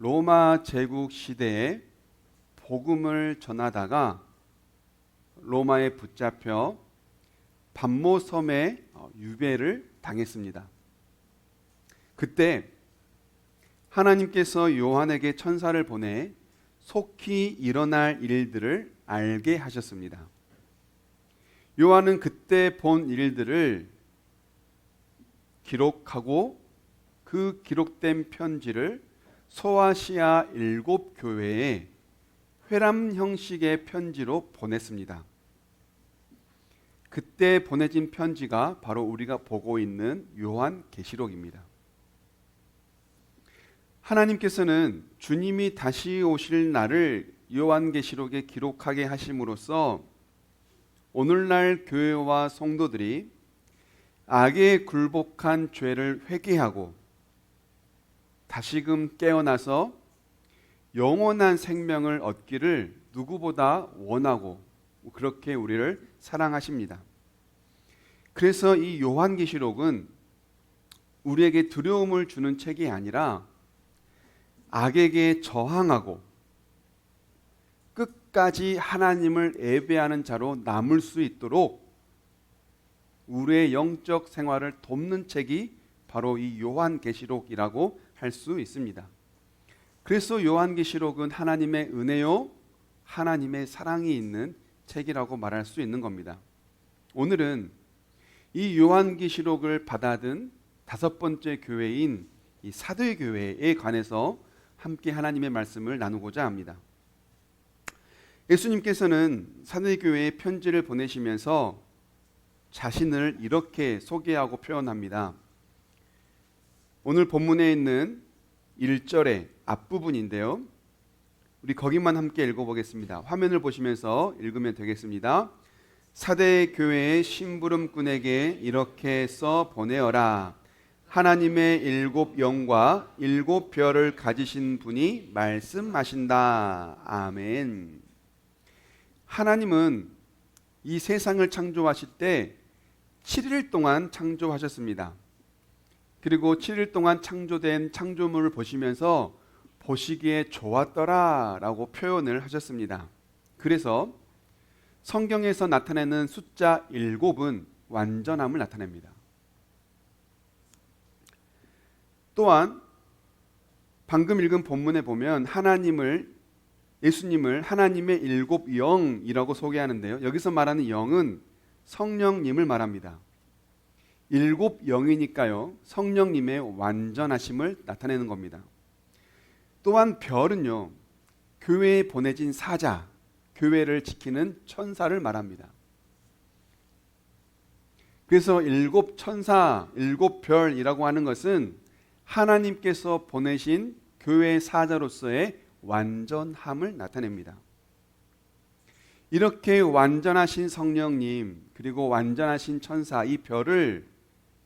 로마 제국 시대에 복음을 전하다가 로마에 붙잡혀 밤모섬에 유배를 당했습니다. 그때 하나님께서 요한에게 천사를 보내 속히 일어날 일들을 알게 하셨습니다. 요한은 그때 본 일들을 기록하고 그 기록된 편지를 소아시아 7교회에 회람 형식의 편지로 보냈습니다. 그때 보내진 편지가 바로 우리가 보고 있는 요한계시록입니다. 하나님께서는 주님이 다시 오실 날을 요한계시록에 기록하게 하심으로써 오늘날 교회와 성도들이 악에 굴복한 죄를 회개하고 다시금 깨어나서 영원한 생명을 얻기를 누구보다 원하고 그렇게 우리를 사랑하십니다. 그래서 이 요한계시록은 우리에게 두려움을 주는 책이 아니라 악에게 저항하고 끝까지 하나님을 예배하는 자로 남을 수 있도록 우리의 영적 생활을 돕는 책이 바로 이 요한계시록이라고 할 수 있습니다. 그래서 요한계시록은 하나님의 은혜요 하나님의 사랑이 있는 책이라고 말할 수 있는 겁니다. 오늘은 이 요한계시록을 받아든 5번째 교회인 이 사도교회에 관해서 함께 하나님의 말씀을 나누고자 합니다. 예수님께서는 사도교회에 편지를 보내시면서 자신을 이렇게 소개하고 표현합니다. 오늘 본문에 있는 1절의 앞부분인데요. 우리 거기만 함께 읽어보겠습니다. 화면을 보시면서 읽으면 되겠습니다. 사대교회의 심부름꾼에게 이렇게 써 보내어라. 하나님의 7 영과 7 별을 가지신 분이 말씀하신다. 아멘. 하나님은 이 세상을 창조하실 때 7일 동안 창조하셨습니다. 그리고 7일 동안 창조된 창조물을 보시면서 보시기에 좋았더라 라고 표현을 하셨습니다. 그래서 성경에서 나타내는 숫자 7은 완전함을 나타냅니다. 또한 방금 읽은 본문에 보면 예수님을 하나님의 7 영이라고 소개하는데요. 여기서 말하는 영은 성령님을 말합니다. 7 영이니까요. 성령님의 완전하심을 나타내는 겁니다. 또한 별은요. 교회에 보내진 사자, 교회를 지키는 천사를 말합니다. 그래서 7 천사, 7 별이라고 하는 것은 하나님께서 보내신 교회 사자로서의 완전함을 나타냅니다. 이렇게 완전하신 성령님 그리고 완전하신 천사 이 별을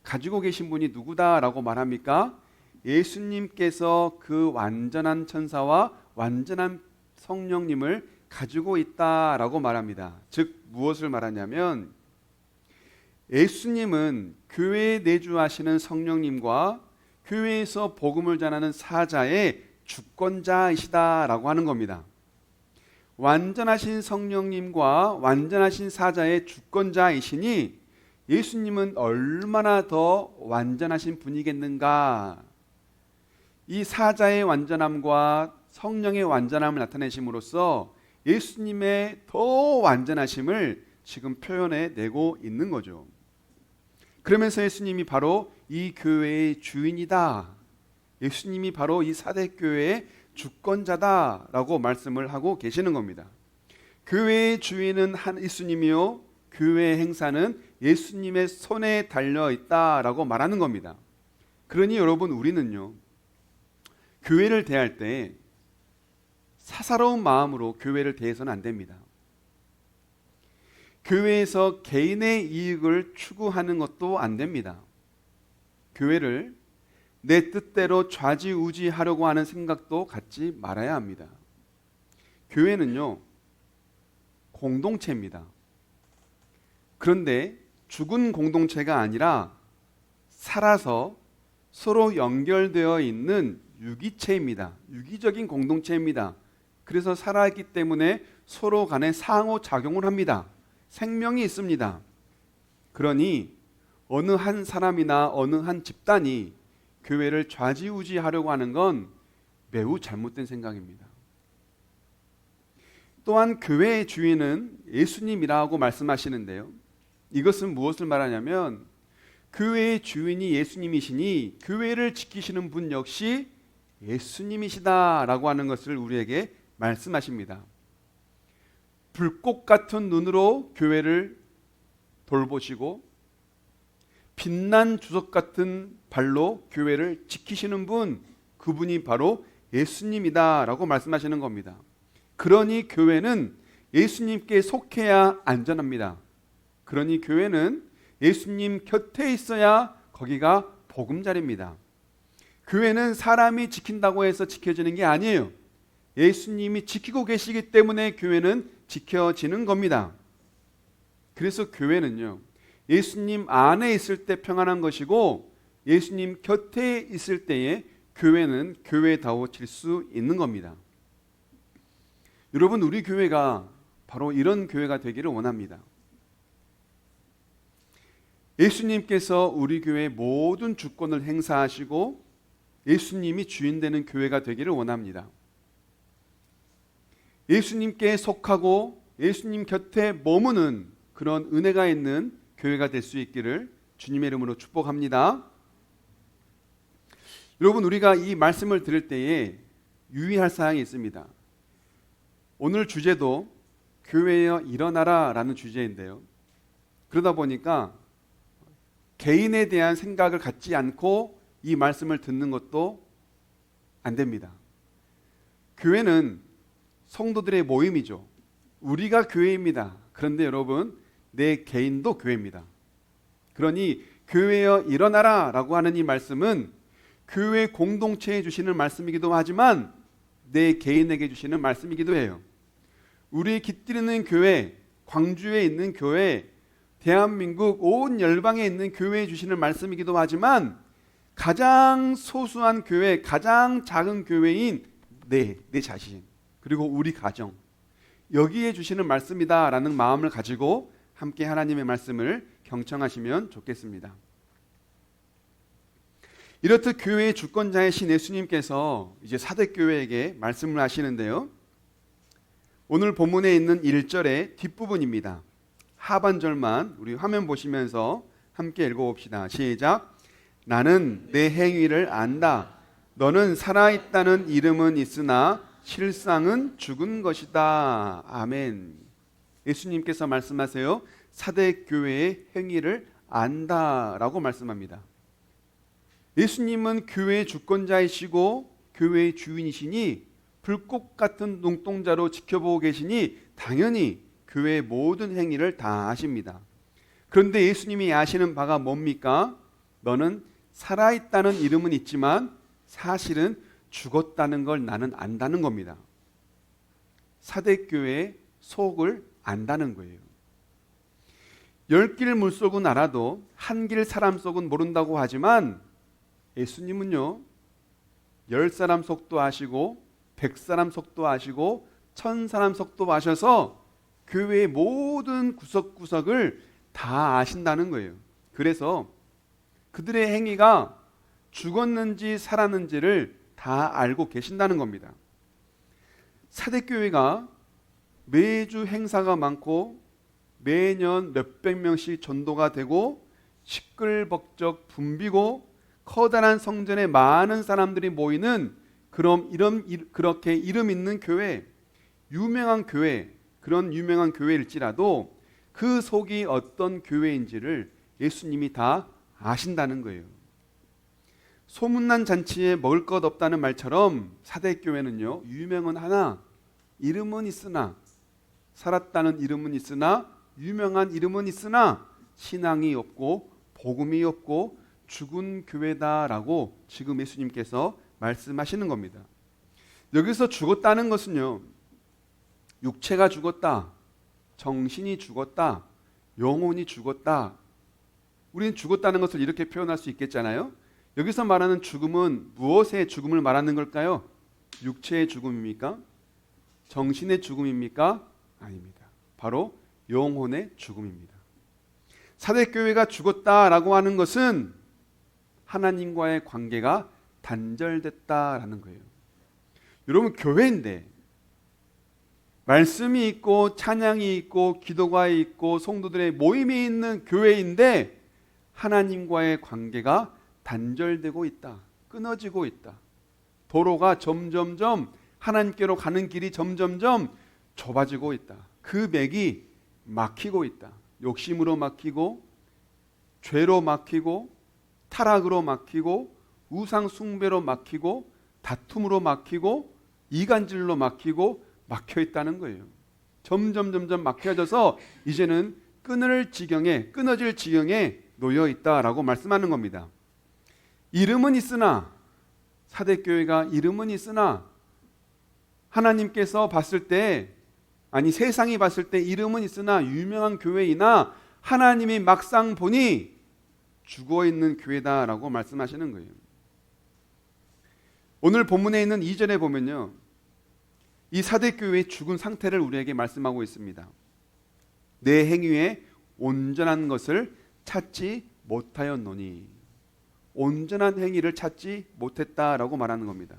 가지고 계신 분이 누구다라고 말합니까? 예수님께서 그 완전한 천사와 완전한 성령님을 가지고 있다라고 말합니다. 즉 무엇을 말하냐면 예수님은 교회에 내주하시는 성령님과 교회에서 복음을 전하는 사자의 주권자이시다라고 하는 겁니다. 완전하신 성령님과 완전하신 사자의 주권자이시니 예수님은 얼마나 더 완전하신 분이겠는가. 이 사자의 완전함과 성령의 완전함을 나타내심으로써 예수님의 더 완전하심을 지금 표현해내고 있는 거죠. 그러면서 예수님이 바로 이 교회의 주인이다. 예수님이 바로 이 사대교회의 주권자다라고 말씀을 하고 계시는 겁니다. 교회의 주인은 예수님이요 교회의 행사는 예수님의 손에 달려있다라고 말하는 겁니다. 그러니 여러분 우리는요 교회를 대할 때 사사로운 마음으로 교회를 대해서는 안 됩니다. 교회에서 개인의 이익을 추구하는 것도 안 됩니다. 교회를 내 뜻대로 좌지우지하려고 하는 생각도 갖지 말아야 합니다. 교회는요 공동체입니다. 그런데 죽은 공동체가 아니라 살아서 서로 연결되어 있는 유기체입니다. 유기적인 공동체입니다. 그래서 살아있기 때문에 서로 간에 상호작용을 합니다. 생명이 있습니다. 그러니 어느 한 사람이나 어느 한 집단이 교회를 좌지우지하려고 하는 건 매우 잘못된 생각입니다. 또한 교회의 주인은 예수님이라고 말씀하시는데요. 이것은 무엇을 말하냐면 교회의 주인이 예수님이시니 교회를 지키시는 분 역시 예수님이시다라고 하는 것을 우리에게 말씀하십니다. 불꽃 같은 눈으로 교회를 돌보시고 빛난 주석 같은 발로 교회를 지키시는 분, 그분이 바로 예수님이다라고 말씀하시는 겁니다. 그러니 교회는 예수님께 속해야 안전합니다. 그러니 교회는 예수님 곁에 있어야 거기가 보금자리입니다. 교회는 사람이 지킨다고 해서 지켜지는 게 아니에요. 예수님이 지키고 계시기 때문에 교회는 지켜지는 겁니다. 그래서 교회는요, 예수님 안에 있을 때 평안한 것이고 예수님 곁에 있을 때에 교회는 교회다워질 수 있는 겁니다. 여러분, 우리 교회가 바로 이런 교회가 되기를 원합니다. 예수님께서 우리 교회의 모든 주권을 행사하시고 예수님이 주인 되는 교회가 되기를 원합니다. 예수님께 속하고 예수님 곁에 머무는 그런 은혜가 있는 교회가 될 수 있기를 주님의 이름으로 축복합니다. 여러분, 우리가 이 말씀을 들을 때에 유의할 사항이 있습니다. 오늘 주제도 교회여 일어나라 라는 주제인데요. 그러다 보니까 개인에 대한 생각을 갖지 않고 이 말씀을 듣는 것도 안 됩니다. 교회는 성도들의 모임이죠. 우리가 교회입니다. 그런데 여러분, 내 개인도 교회입니다. 그러니 교회여 일어나라 라고 하는 이 말씀은 교회 공동체에 주시는 말씀이기도 하지만 내 개인에게 주시는 말씀이기도 해요. 우리 깃들이는 교회, 광주에 있는 교회, 대한민국 온 열방에 있는 교회에 주시는 말씀이기도 하지만 가장 소수한 교회, 가장 작은 교회인 내 자신, 그리고 우리 가정, 여기에 주시는 말씀이다라는 마음을 가지고 함께 하나님의 말씀을 경청하시면 좋겠습니다. 이렇듯 교회의 주권자이신 예수님께서 이제 사대교회에게 말씀을 하시는데요. 오늘 본문에 있는 1절의 뒷부분입니다. 하반절만 우리 화면 보시면서 함께 읽어봅시다. 시작. 나는 내 행위를 안다. 너는 살아있다는 이름은 있으나 실상은 죽은 것이다. 아멘. 예수님께서 말씀하세요. 사대교회의 행위를 안다라고 말씀합니다. 예수님은 교회의 주권자이시고 교회의 주인이시니 불꽃 같은 눈동자로 지켜보고 계시니 당연히 교회의 모든 행위를 다 아십니다. 그런데 예수님이 아시는 바가 뭡니까? 너는 살아있다는 이름은 있지만 사실은 죽었다는 걸 나는 안다는 겁니다. 사대교회의 속을 안다는 거예요. 10길 물속은 알아도 한 길 사람 속은 모른다고 하지만 예수님은요, 10사람 속도 아시고 100사람 속도 아시고 1000사람 속도 아셔서 교회의 모든 구석구석을 다 아신다는 거예요. 그래서 그들의 행위가 죽었는지 살았는지를 다 알고 계신다는 겁니다. 사대교회가 매주 행사가 많고 매년 몇백 명씩 전도가 되고 시끌벅적 붐비고 커다란 성전에 많은 사람들이 모이는 그렇게 이름 있는 교회, 유명한 교회, 그런 유명한 교회일지라도 그 속이 어떤 교회인지를 예수님이 다 아신다는 거예요. 소문난 잔치에 먹을 것 없다는 말처럼 사대교회는요, 유명은 하나 이름은 있으나, 살았다는 이름은 있으나, 유명한 이름은 있으나 신앙이 없고 복음이 없고 죽은 교회다라고 지금 예수님께서 말씀하시는 겁니다. 여기서 죽었다는 것은요, 육체가 죽었다, 정신이 죽었다, 영혼이 죽었다. 우리는 죽었다는 것을 이렇게 표현할 수 있겠잖아요. 여기서 말하는 죽음은 무엇의 죽음을 말하는 걸까요? 육체의 죽음입니까? 정신의 죽음입니까? 아닙니다. 바로 영혼의 죽음입니다. 사대교회가 죽었다라고 하는 것은 하나님과의 관계가 단절됐다라는 거예요. 여러분, 교회인데 말씀이 있고 찬양이 있고 기도가 있고 성도들의 모임이 있는 교회인데 하나님과의 관계가 단절되고 있다. 끊어지고 있다. 도로가 점점점 하나님께로 가는 길이 점점점 좁아지고 있다. 그 맥이 막히고 있다. 욕심으로 막히고 죄로 막히고 타락으로 막히고 우상 숭배로 막히고 다툼으로 막히고 이간질로 막히고 막혀 있다는 거예요. 점점 막혀져서 이제는 끊어질 지경에 놓여 있다라고 말씀하는 겁니다. 이름은 있으나, 사대교회가 이름은 있으나 하나님께서 봤을 때, 아니 세상이 봤을 때 이름은 있으나 유명한 교회이나 하나님이 막상 보니 죽어있는 교회다라고 말씀하시는 거예요. 오늘 본문에 있는 2절에 보면요, 이 사대교회의 죽은 상태를 우리에게 말씀하고 있습니다. 내 행위에 온전한 것을 찾지 못하였노니, 온전한 행위를 찾지 못했다라고 말하는 겁니다.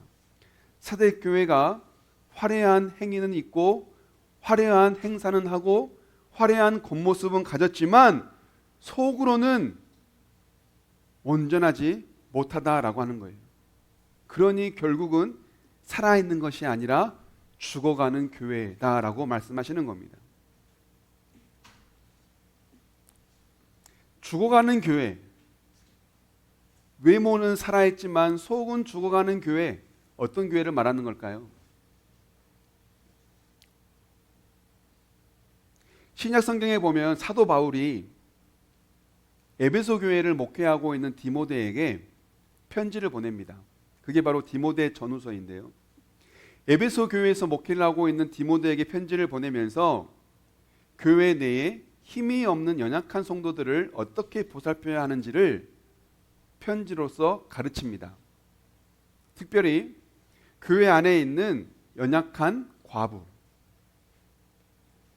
사대교회가 화려한 행위는 있고 화려한 행사는 하고 화려한 겉모습은 가졌지만 속으로는 온전하지 못하다라고 하는 거예요. 그러니 결국은 살아있는 것이 아니라 죽어가는 교회다라고 말씀하시는 겁니다. 죽어가는 교회, 외모는 살아있지만 속은 죽어가는 교회, 어떤 교회를 말하는 걸까요? 신약 성경에 보면 사도 바울이 에베소 교회를 목회하고 있는 디모데에게 편지를 보냅니다. 그게 바로 디모데 전후서인데요. 에베소 교회에서 목회를 하고 있는 디모데에게 편지를 보내면서 교회 내에 힘이 없는 연약한 성도들을 어떻게 보살펴야 하는지를 편지로서 가르칩니다. 특별히 교회 안에 있는 연약한 과부,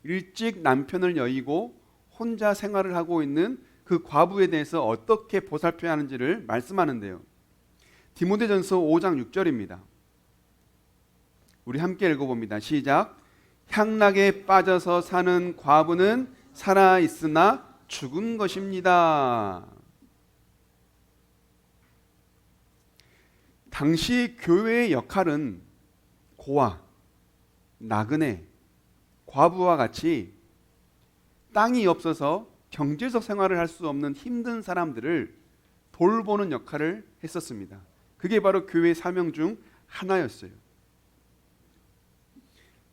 일찍 남편을 여의고 혼자 생활을 하고 있는 그 과부에 대해서 어떻게 보살펴야 하는지를 말씀하는데요. 디모데전서 5장 6절입니다. 우리 함께 읽어봅니다. 시작. 향락에 빠져서 사는 과부는 살아있으나 죽은 것입니다. 당시 교회의 역할은 고아, 나그네, 과부와 같이 땅이 없어서 경제적 생활을 할 수 없는 힘든 사람들을 돌보는 역할을 했었습니다. 그게 바로 교회의 사명 중 하나였어요.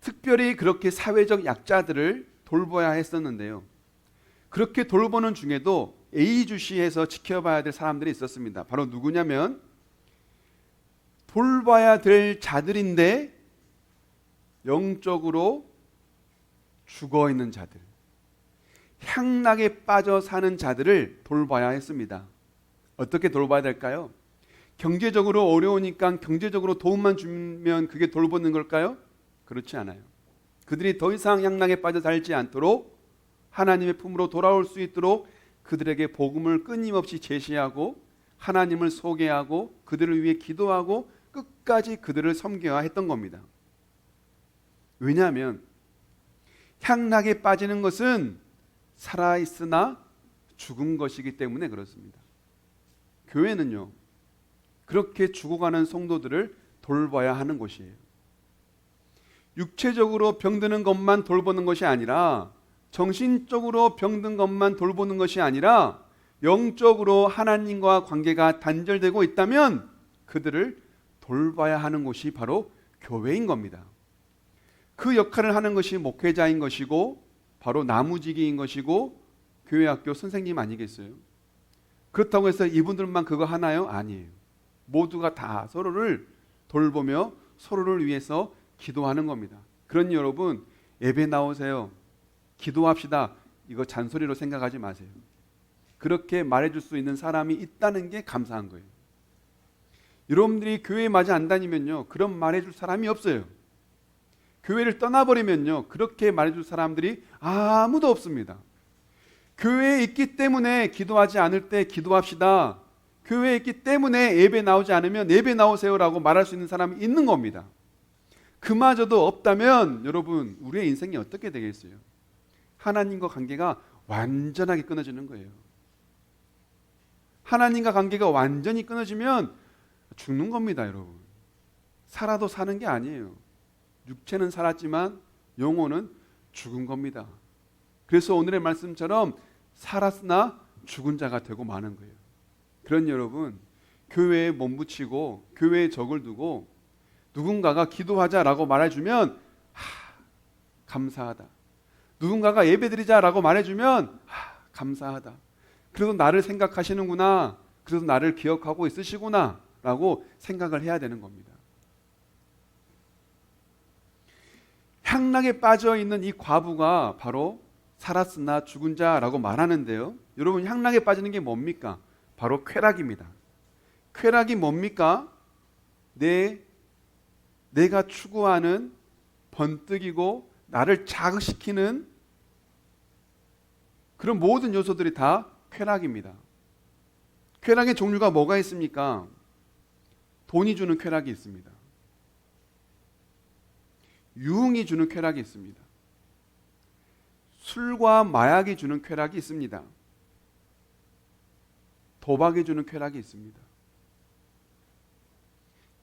특별히 그렇게 사회적 약자들을 돌봐야 했었는데요. 그렇게 돌보는 중에도 예의주시해서 지켜봐야 될 사람들이 있었습니다. 바로 누구냐면 돌봐야 될 자들인데 영적으로 죽어있는 자들, 향락에 빠져 사는 자들을 돌봐야 했습니다. 어떻게 돌봐야 될까요? 경제적으로 어려우니까 경제적으로 도움만 주면 그게 돌보는 걸까요? 그렇지 않아요. 그들이 더 이상 향락에 빠져 살지 않도록 하나님의 품으로 돌아올 수 있도록 그들에게 복음을 끊임없이 제시하고 하나님을 소개하고 그들을 위해 기도하고 끝까지 그들을 섬겨야 했던 겁니다. 왜냐하면 향락에 빠지는 것은 살아있으나 죽은 것이기 때문에 그렇습니다. 교회는요, 그렇게 죽어가는 성도들을 돌봐야 하는 곳이에요. 육체적으로 병드는 것만 돌보는 것이 아니라, 정신적으로 병든 것만 돌보는 것이 아니라 영적으로 하나님과 관계가 단절되고 있다면 그들을 돌봐야 하는 곳이 바로 교회인 겁니다. 그 역할을 하는 것이 목회자인 것이고 바로 나무지기인 것이고 교회 학교 선생님 아니겠어요? 그렇다고 해서 이분들만 그거 하나요? 아니에요. 모두가 다 서로를 돌보며 서로를 위해서 기도하는 겁니다. 그러니 여러분, 예배 나오세요, 기도합시다, 이거 잔소리로 생각하지 마세요. 그렇게 말해줄 수 있는 사람이 있다는 게 감사한 거예요. 여러분들이 교회에 마저 안 다니면요, 그런 말해줄 사람이 없어요. 교회를 떠나버리면요, 그렇게 말해줄 사람들이 아무도 없습니다. 교회에 있기 때문에 기도하지 않을 때 기도합시다. 교회에 있기 때문에 예배 나오지 않으면 예배 나오세요라고 말할 수 있는 사람이 있는 겁니다. 그마저도 없다면 여러분, 우리의 인생이 어떻게 되겠어요? 하나님과 관계가 완전하게 끊어지는 거예요. 하나님과 관계가 완전히 끊어지면 죽는 겁니다, 여러분. 살아도 사는 게 아니에요. 육체는 살았지만 영혼은 죽은 겁니다. 그래서 오늘의 말씀처럼 살았으나 죽은 자가 되고 마는 거예요. 그런 여러분, 교회에 몸붙이고 교회에 적을 두고 누군가가 기도하자라고 말해주면 감사하다. 누군가가 예배드리자라고 말해주면 감사하다. 그래도 나를 생각하시는구나. 그래도 나를 기억하고 있으시구나 라고 생각을 해야 되는 겁니다. 향락에 빠져있는 이 과부가 바로 살았으나 죽은 자라고 말하는데요, 여러분, 향락에 빠지는 게 뭡니까? 바로 쾌락입니다. 쾌락이 뭡니까? 내가 추구하는 번뜩이고 나를 자극시키는 그런 모든 요소들이 다 쾌락입니다. 쾌락의 종류가 뭐가 있습니까? 돈이 주는 쾌락이 있습니다. 유흥이 주는 쾌락이 있습니다. 술과 마약이 주는 쾌락이 있습니다. 도박이 주는 쾌락이 있습니다.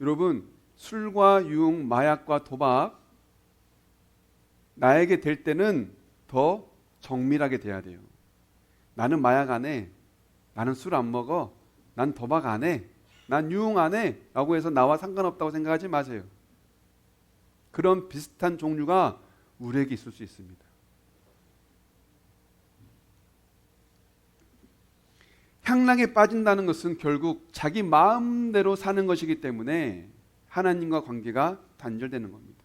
여러분, 술과 유흥, 마약과 도박, 나에게 될 때는 더 정밀하게 돼야 돼요. 나는 마약 안 해, 나는 술 안 먹어, 난 도박 안 해, 난 유흥 안 해 라고 해서 나와 상관없다고 생각하지 마세요. 그런 비슷한 종류가 우리에게 있을 수 있습니다. 향락에 빠진다는 것은 결국 자기 마음대로 사는 것이기 때문에 하나님과 관계가 단절되는 겁니다.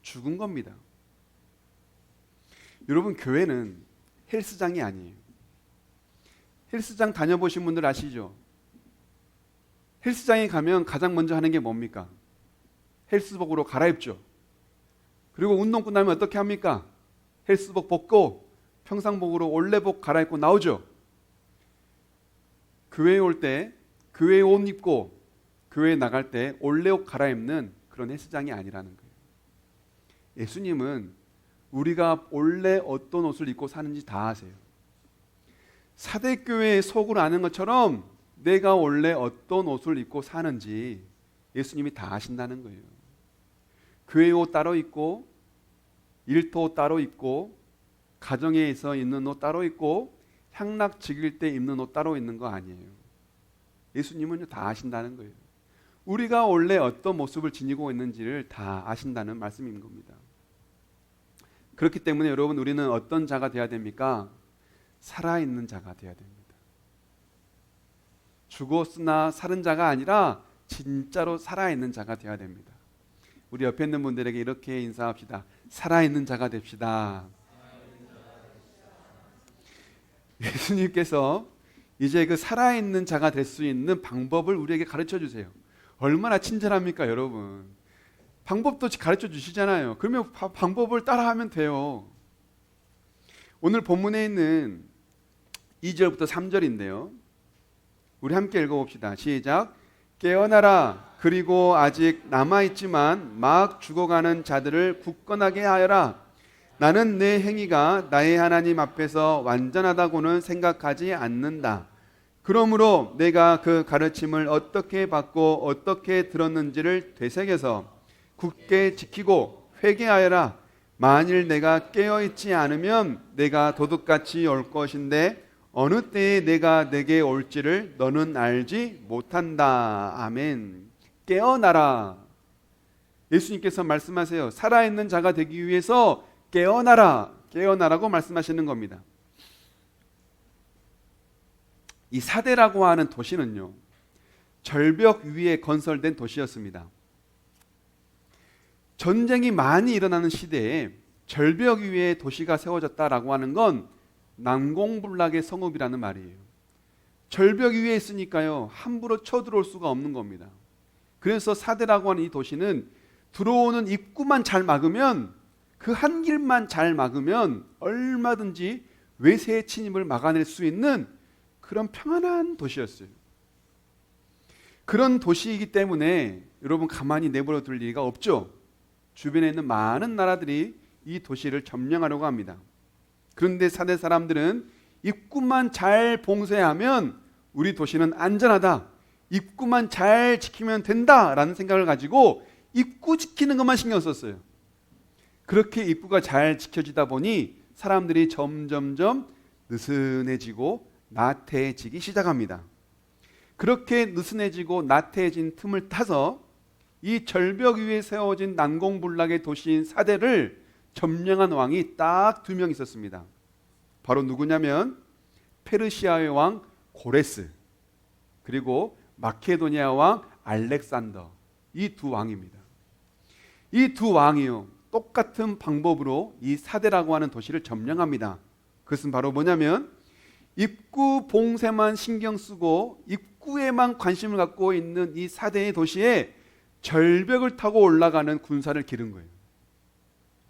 죽은 겁니다. 여러분, 교회는 헬스장이 아니에요. 헬스장 다녀보신 분들 아시죠? 헬스장에 가면 가장 먼저 하는 게 뭡니까? 헬스복으로 갈아입죠. 그리고 운동 끝나면 어떻게 합니까? 헬스복 벗고 평상복으로 올레복 갈아입고 나오죠. 교회에 올 때 교회 옷 입고 교회에 나갈 때 올레옷 갈아입는 그런 헬스장이 아니라는 거예요. 예수님은 우리가 원래 어떤 옷을 입고 사는지 다 아세요. 사대교회의 속을 아는 것처럼 내가 원래 어떤 옷을 입고 사는지 예수님이 다 아신다는 거예요. 교회 옷 따로 입고 일터 옷 따로 입고 가정에서 입는 옷 따로 입고 향락 즐길 때 입는 옷 따로 있는 거 아니에요. 예수님은 다 아신다는 거예요. 우리가 원래 어떤 모습을 지니고 있는지를 다 아신다는 말씀인 겁니다. 그렇기 때문에 여러분, 우리는 어떤 자가 되어야 됩니까? 살아있는 자가 되어야 됩니다. 죽었으나 사는 자가 아니라 진짜로 살아있는 자가 되어야 됩니다. 우리 옆에 있는 분들에게 이렇게 인사합시다. 살아있는 자가 됩시다. 예수님께서 이제 그 살아있는 자가 될 수 있는 방법을 우리에게 가르쳐 주세요. 얼마나 친절합니까, 여러분? 방법도 가르쳐 주시잖아요. 그러면 방법을 따라하면 돼요. 오늘 본문에 있는 2절부터 3절인데요. 우리 함께 읽어봅시다. 시작. 깨어나라. 그리고 아직 남아있지만 막 죽어가는 자들을 굳건하게 하여라. 나는 내 행위가 나의 하나님 앞에서 완전하다고는 생각하지 않는다. 그러므로 내가 그 가르침을 어떻게 받고 어떻게 들었는지를 되새겨서 굳게 지키고 회개하여라. 만일 내가 깨어있지 않으면 내가 도둑같이 올 것인데 어느 때에 내가 내게 올지를 너는 알지 못한다. 아멘. 깨어나라. 예수님께서 말씀하세요. 살아있는 자가 되기 위해서 깨어나라. 깨어나라고 말씀하시는 겁니다. 이 사대라고 하는 도시는요, 절벽 위에 건설된 도시였습니다. 전쟁이 많이 일어나는 시대에 절벽 위에 도시가 세워졌다라고 하는 건 난공불락의 성읍이라는 말이에요. 절벽 위에 있으니까요, 함부로 쳐들어올 수가 없는 겁니다. 그래서 사대라고 하는 이 도시는 들어오는 입구만 잘 막으면, 그 한 길만 잘 막으면 얼마든지 외세의 침입을 막아낼 수 있는 그런 평안한 도시였어요. 그런 도시이기 때문에 여러분 가만히 내버려 둘 리가 없죠. 주변에 있는 많은 나라들이 이 도시를 점령하려고 합니다. 그런데 사대 사람들은 입구만 잘 봉쇄하면 우리 도시는 안전하다, 입구만 잘 지키면 된다라는 생각을 가지고 입구 지키는 것만 신경 썼어요. 그렇게 입구가 잘 지켜지다 보니 사람들이 점점점 느슨해지고 나태해지기 시작합니다. 그렇게 느슨해지고 나태해진 틈을 타서 이 절벽 위에 세워진 난공불락의 도시인 사대를 점령한 왕이 딱 2명 있었습니다. 바로 누구냐면 페르시아의 왕 고레스, 그리고 마케도니아 왕 알렉산더, 이 2 왕입니다. 이 2 왕이요, 똑같은 방법으로 이 사대라고 하는 도시를 점령합니다. 그것은 바로 뭐냐면 입구 봉쇄만 신경 쓰고 입구에만 관심을 갖고 있는 이 사대의 도시에 절벽을 타고 올라가는 군사를 기른 거예요.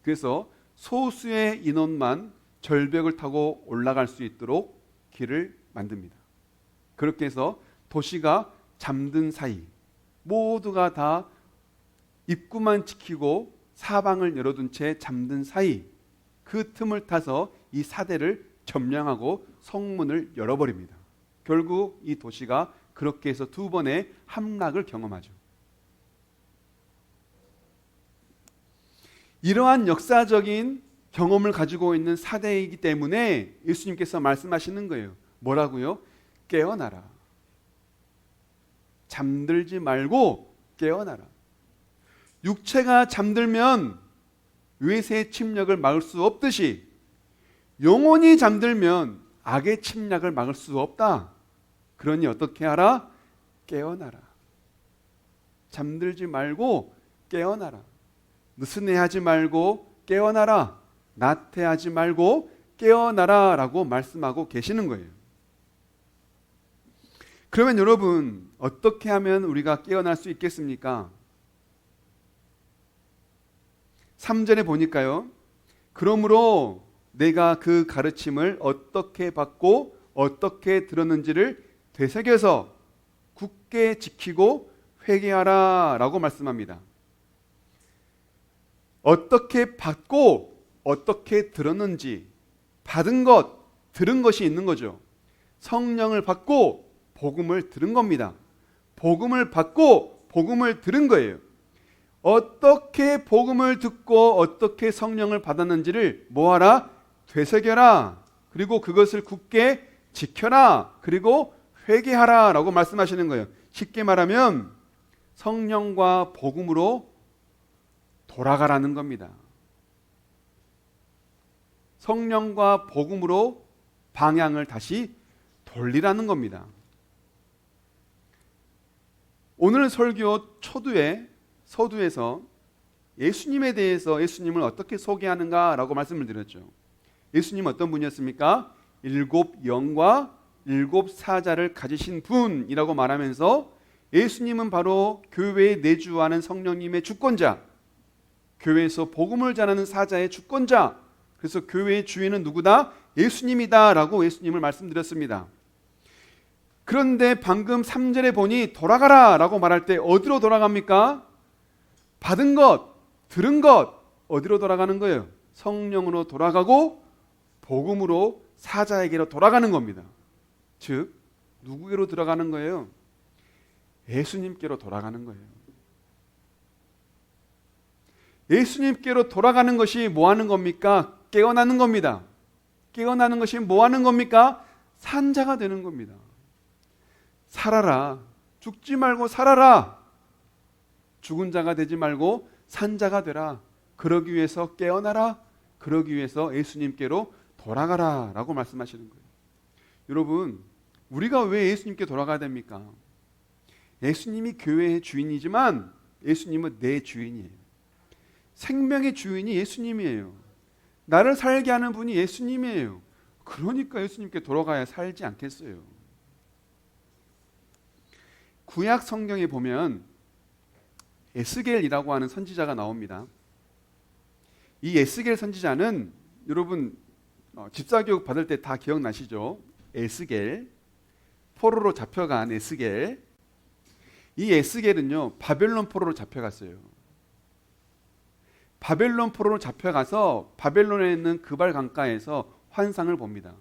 그래서 소수의 인원만 절벽을 타고 올라갈 수 있도록 길을 만듭니다. 그렇게 해서 도시가 잠든 사이 모두가 다 입구만 지키고 사방을 열어둔 채 잠든 사이 그 틈을 타서 이 사대를 점령하고 성문을 열어버립니다. 결국 이 도시가 그렇게 해서 2번의 함락을 경험하죠. 이러한 역사적인 경험을 가지고 있는 사대이기 때문에 예수님께서 말씀하시는 거예요. 뭐라고요? 깨어나라. 잠들지 말고 깨어나라. 육체가 잠들면 외세의 침략을 막을 수 없듯이 영혼이 잠들면 악의 침략을 막을 수 없다. 그러니 어떻게 하라? 깨어나라. 잠들지 말고 깨어나라. 느슨해하지 말고 깨어나라. 나태하지 말고 깨어나라 라고 말씀하고 계시는 거예요. 그러면 여러분, 어떻게 하면 우리가 깨어날 수 있겠습니까? 3절에 보니까요, 그러므로 내가 그 가르침을 어떻게 받고 어떻게 들었는지를 되새겨서 굳게 지키고 회개하라 라고 말씀합니다. 어떻게 받고 어떻게 들었는지, 받은 것, 들은 것이 있는 거죠. 성령을 받고 복음을 들은 겁니다. 복음을 받고 복음을 들은 거예요. 어떻게 복음을 듣고 어떻게 성령을 받았는지를 뭐하라? 되새겨라. 그리고 그것을 굳게 지켜라. 그리고 회개하라 라고 말씀하시는 거예요. 쉽게 말하면 성령과 복음으로 돌아가라는 겁니다. 성령과 복음으로 방향을 다시 돌리라는 겁니다. 오늘 설교 서두에서 예수님에 대해서 예수님을 어떻게 소개하는가라고 말씀을 드렸죠. 예수님 어떤 분이었습니까? 7 영과 7 사자를 가지신 분이라고 말하면서 예수님은 바로 교회에 내주하는 성령님의 주권자, 교회에서 복음을 전하는 사자의 주권자, 그래서 교회의 주인은 누구다? 예수님이다 라고 예수님을 말씀드렸습니다. 그런데 방금 3절에 보니 돌아가라 라고 말할 때 어디로 돌아갑니까? 받은 것, 들은 것, 어디로 돌아가는 거예요? 성령으로 돌아가고 복음으로 사자에게로 돌아가는 겁니다. 즉 누구에게로 들어가는 거예요? 예수님께로 돌아가는 거예요. 예수님께로 돌아가는 것이 뭐 하는 겁니까? 깨어나는 겁니다. 깨어나는 것이 뭐 하는 겁니까? 산자가 되는 겁니다. 살아라. 죽지 말고 살아라. 죽은 자가 되지 말고 산자가 되라. 그러기 위해서 깨어나라. 그러기 위해서 예수님께로 돌아가라 라고 말씀하시는 거예요. 여러분, 우리가 왜 예수님께 돌아가야 됩니까? 예수님이 교회의 주인이지만 예수님은 내 주인이에요. 생명의 주인이 예수님이에요. 나를 살게 하는 분이 예수님이에요. 그러니까 예수님께 돌아가야 살지 않겠어요. 구약 성경에 보면 에스겔이라고 하는 선지자가 나옵니다. 이 에스겔 선지자는 여러분 집사교육 받을 때 다 기억나시죠? 에스겔, 포로로 잡혀간 에스겔. 이 에스겔은요 바벨론 포로로 잡혀갔어요. 바벨론 포로로 잡혀가서 바벨론에 있는 그발 강가에서 환상을 봅니다.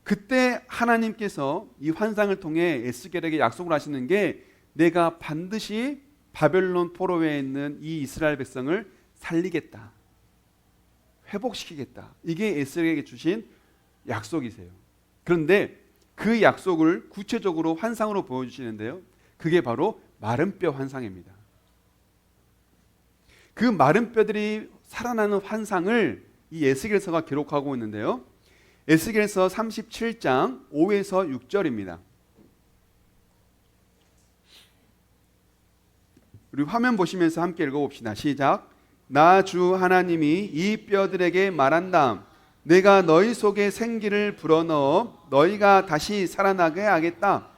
그때 하나님께서 이 환상을 통해 에스겔에게 약속을 하시는 게 내가 반드시 바벨론 포로에 있는 이 이스라엘 백성을 살리겠다, 회복시키겠다. 이게 에스겔에게 주신 약속이세요. 그런데 그 약속을 구체적으로 환상으로 보여주시는데요, 그게 바로 마른 뼈 환상입니다. 그 마른 뼈들이 살아나는 환상을 이 에스겔서가 기록하고 있는데요, 에스겔서 37장 5에서 6절입니다. 우리 화면 보시면서 함께 읽어봅시다. 시작. 나 주 하나님이 이 뼈들에게 말한다. 내가 너희 속에 생기를 불어넣어 너희가 다시 살아나게 하겠다.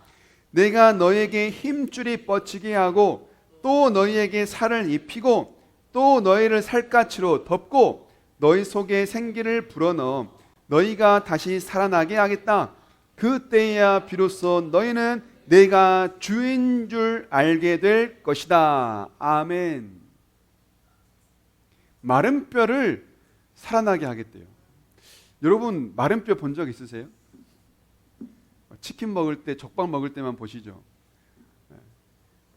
내가 너희에게 힘줄이 뻗치게 하고 또 너희에게 살을 입히고 또 너희를 살갗으로 덮고 너희 속에 생기를 불어넣어 너희가 다시 살아나게 하겠다. 그때야 비로소 너희는 내가 주인 줄 알게 될 것이다. 아멘. 마른 뼈를 살아나게 하겠대요. 여러분 마른 뼈 본 적 있으세요? 치킨 먹을 때, 족발 먹을 때만 보시죠.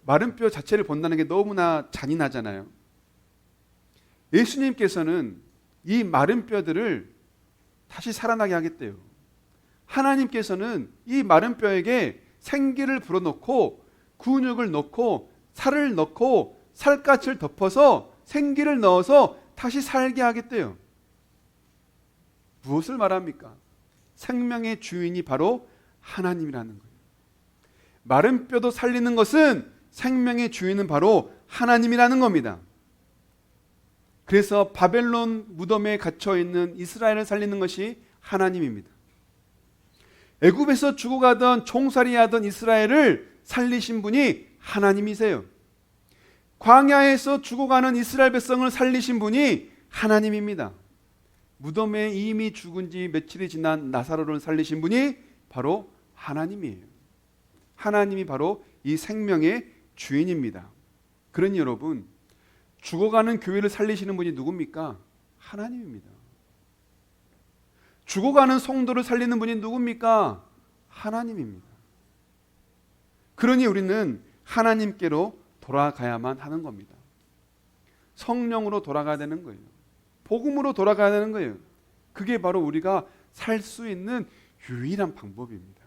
마른 뼈 자체를 본다는 게 너무나 잔인하잖아요. 예수님께서는 이 마른 뼈들을 다시 살아나게 하겠대요. 하나님께서는 이 마른 뼈에게 생기를 불어넣고 근육을 넣고 살을 넣고 살갗을 덮어서 생기를 넣어서 다시 살게 하겠대요. 무엇을 말합니까? 생명의 주인이 바로 하나님이라는 거예요. 마른 뼈도 살리는 것은 생명의 주인은 바로 하나님이라는 겁니다. 그래서 바벨론 무덤에 갇혀 있는 이스라엘을 살리는 것이 하나님입니다. 애굽에서 죽어가던 종살이하던 이스라엘을 살리신 분이 하나님이세요. 광야에서 죽어가는 이스라엘 백성을 살리신 분이 하나님입니다. 무덤에 이미 죽은 지 며칠이 지난 나사로를 살리신 분이 바로 하나님이에요. 하나님이 바로 이 생명의 주인입니다. 그러니 여러분, 죽어가는 교회를 살리시는 분이 누굽니까? 하나님입니다. 죽어가는 성도를 살리는 분이 누굽니까? 하나님입니다. 그러니 우리는 하나님께로 돌아가야만 하는 겁니다. 성령으로 돌아가야 되는 거예요. 복음으로 돌아가야 되는 거예요. 그게 바로 우리가 살 수 있는 유일한 방법입니다.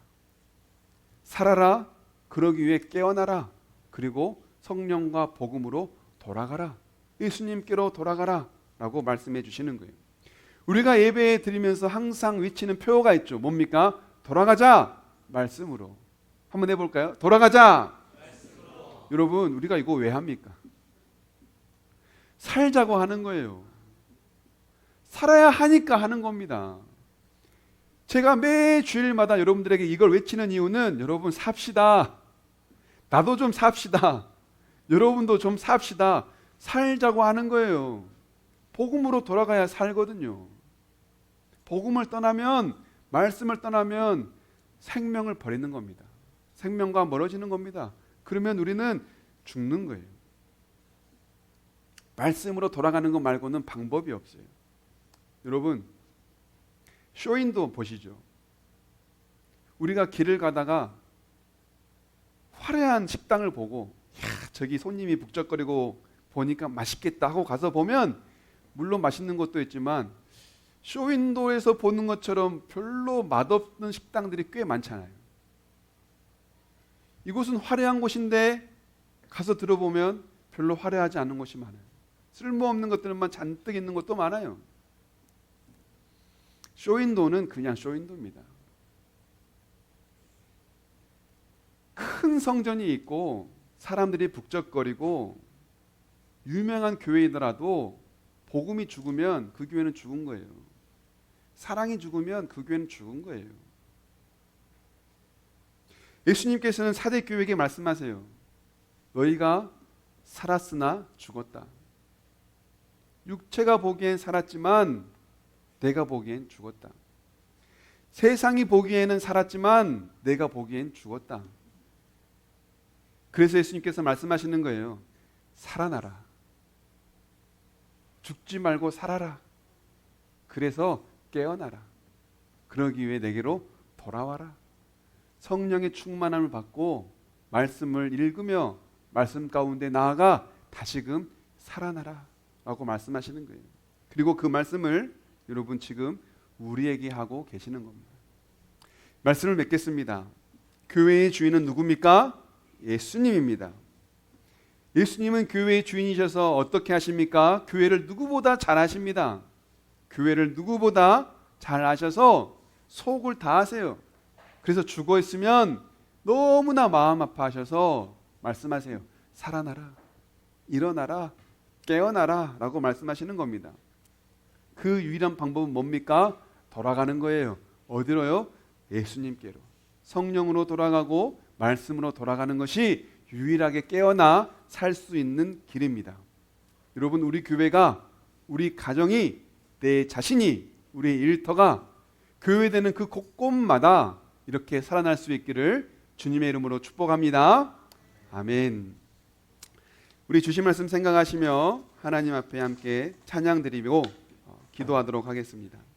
살아라, 그러기 위해 깨어나라, 그리고 성령과 복음으로 돌아가라, 예수님께로 돌아가라 라고 말씀해 주시는 거예요. 우리가 예배 드리면서 항상 외치는 표어가 있죠. 뭡니까? 돌아가자, 말씀으로. 한번 해볼까요? 돌아가자. 말씀으로. 여러분, 우리가 이거 왜 합니까? 살자고 하는 거예요. 살아야 하니까 하는 겁니다. 제가 매 주일마다 여러분들에게 이걸 외치는 이유는 여러분 삽시다. 나도 좀 삽시다. 여러분도 좀 삽시다. 살자고 하는 거예요. 복음으로 돌아가야 살거든요. 복음을 떠나면, 말씀을 떠나면 생명을 버리는 겁니다. 생명과 멀어지는 겁니다. 그러면 우리는 죽는 거예요. 말씀으로 돌아가는 것 말고는 방법이 없어요. 여러분, 쇼윈도 보시죠. 우리가 길을 가다가 화려한 식당을 보고, 저기 손님이 북적거리고 보니까 맛있겠다 하고 가서 보면 물론 맛있는 것도 있지만 쇼윈도에서 보는 것처럼 별로 맛없는 식당들이 꽤 많잖아요. 이곳은 화려한 곳인데 가서 들어보면 별로 화려하지 않은 곳이 많아요. 쓸모없는 것들만 잔뜩 있는 것도 많아요. 쇼윈도는 그냥 쇼윈도입니다. 큰 성전이 있고 사람들이 북적거리고 유명한 교회이더라도 복음이 죽으면 그 교회는 죽은 거예요. 사랑이 죽으면 그 교회는 죽은 거예요. 예수님께서는 사대 교회에게 말씀하세요. 너희가 살았으나 죽었다. 육체가 보기엔 살았지만 내가 보기엔 죽었다. 세상이 보기에는 살았지만 내가 보기엔 죽었다. 그래서 예수님께서 말씀하시는 거예요. 살아나라. 죽지 말고 살아라. 그래서 깨어나라. 그러기 위해 내게로 돌아와라. 성령의 충만함을 받고 말씀을 읽으며 말씀 가운데 나아가 다시금 살아나라 라고 말씀하시는 거예요. 그리고 그 말씀을 여러분 지금 우리에게 하고 계시는 겁니다. 말씀을 맺겠습니다. 교회의 주인은 누굽니까? 예수님입니다. 예수님은 교회의 주인이셔서 어떻게 하십니까? 교회를 누구보다 잘 하십니다. 교회를 누구보다 잘 아셔서 속을 다하세요. 그래서 죽어 있으면 너무나 마음 아파하셔서 말씀하세요. 살아나라, 일어나라, 깨어나라 라고 말씀하시는 겁니다. 그 유일한 방법은 뭡니까? 돌아가는 거예요. 어디로요? 예수님께로. 성령으로 돌아가고 말씀으로 돌아가는 것이 유일하게 깨어나 살 수 있는 길입니다. 여러분, 우리 교회가, 우리 가정이, 내 자신이, 우리 일터가 교회되는 그 곳곳마다 이렇게 살아날 수 있기를 주님의 이름으로 축복합니다. 아멘. 우리 주신 말씀 생각하시며 하나님 앞에 함께 찬양 드리고 기도하도록 하겠습니다.